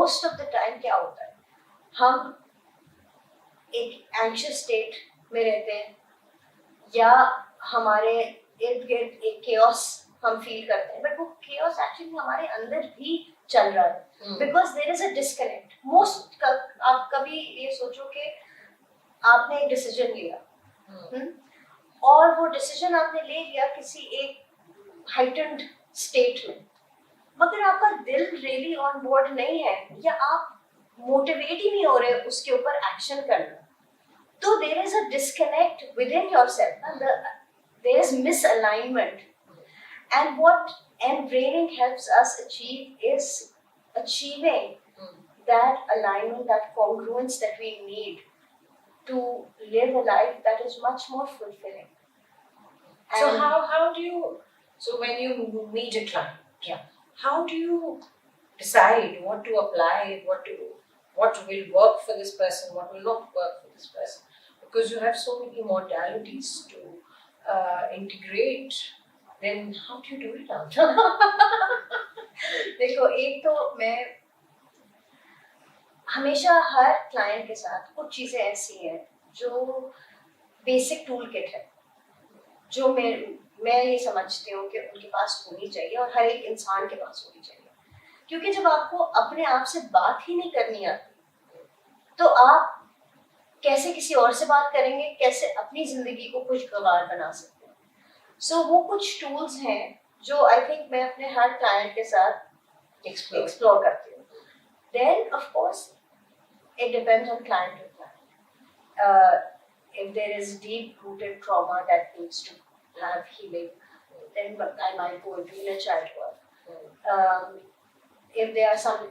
Most of the time क्या होता है, हम एक एंग्शियस स्टेट में रहते हैं या हमारे इर्द गिर्द एक केओस हम फील करते हैं, बट वो केओस एक्चुअली हमारे अंदर भी चल रहा है, because there is a disconnect. Most आप कभी ये सोचो कि आपने एक डिसीजन लिया, और वो डिसीजन आपने ले लिया किसी एक हाइटेंड स्टेट में, मगर आपका दिल रियली ऑन बोर्ड नहीं है या आप मोटिवेट ही नहीं हो रहे उसके ऊपर एक्शन करना, तो there is a disconnect within yourself, there is misalignment, and what embraining helps us achieve is achieving that alignment, that congruence that we need to live a life that is much more fulfilling. So how do you, so when you meet a client, Yeah. how do you decide what to apply, what will work for this person, what will not work for this person? Because you have so many modalities to integrate. Then how do you do it now? देखो, एक तो मैं हमेशा हर client के साथ कुछ चीज़ें ऐसी हैं जो बेसिक टूल किट है, जो मैं ये समझती हूँ कि उनके पास होनी चाहिए और हर एक इंसान के पास होनी चाहिए, क्योंकि जब आपको अपने आप से बात ही नहीं करनी आती तो आप कैसे किसी और से बात करेंगे, कैसे अपनी ज़िंदगी को खुशगवार बना सकते हैं। सो वो कुछ टूल्स हैं जो आई थिंक मैं अपने हर क्लाइंट के साथ एक्सप्लोर करती हूँ। Then of course it depends on client to client. If there is deep rooted trauma that needs to have healing, then I might go into inner child work. If there are some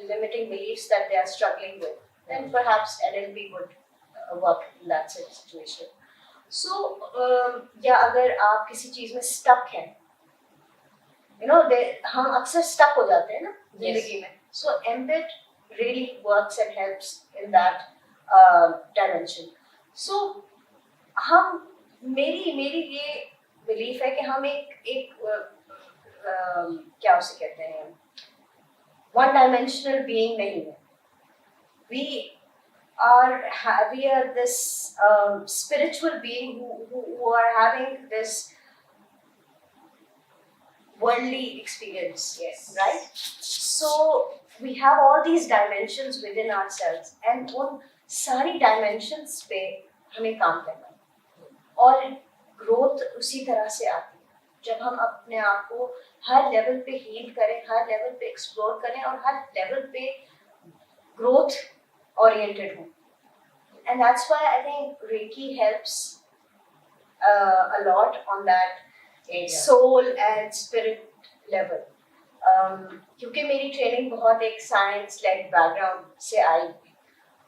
limiting beliefs that they are struggling with, then perhaps NLP would work in that situation. So या अगर आप किसी चीज में stuck हैं, हम अक्सर stuck हो जाते हैं ना जिंदगी में, so MBIT really works and helps in that dimension. So मेरी ये बिलीफ है कि हम एक क्या उसे कहते हैं, वन डायमेंशनल बीइंग नहीं है। We are this spiritual being who are having this worldly experience. Yes. Right? So we have all these dimensions within ourselves, and उन सारी dimensions पे हमें काम करना है, और growth उसी तरह से आती है जब हम अपने आप को हर लेवल पे हील करें, हर लेवल पे एक्सप्लोर करें और हर लेवल पे growth oriented हों. And that's why I think Reiki helps a lot on that soul and spirit level. क्योंकि मेरी ट्रेनिंग बहुत एक साइंस लाइक बैकग्राउंड से आई,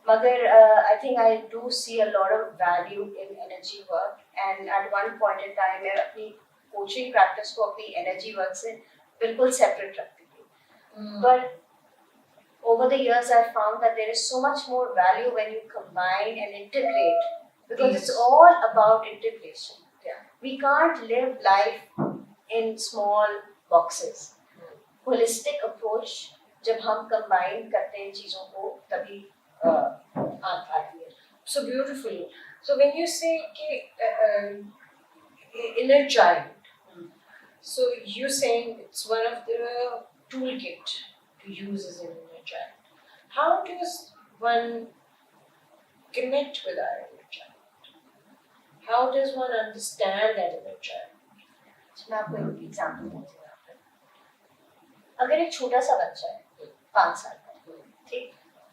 मगर I think I do see a lot of value in energy work, and at one point in time मैं अपनी coaching practice को अपनी एनर्जी वर्क से बिल्कुल सेपरेट रखती थी, but over the years I found that there is so much more value when you combine and integrate, because it's all about integration. We can't live life in small boxes. Holistic approach जब हम combine करते हैं चीजों को तभी आती है. So beautiful. So when you say inner child, so you're saying it's one of the toolkit to use as an inner child. How does one connect with our inner child? How does one understand that inner child? मैं आपको एक example देती हूँ. अगर एक छोटा सा बच्चा है 5 साल का, ठीक,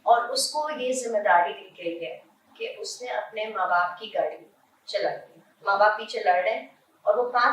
और उसको ये जिम्मेदारी दी गई है कि उसने अपने माँ बाप की गाड़ी चलाई, माँ बाप पीछे लड़ रहे हैं और वो 5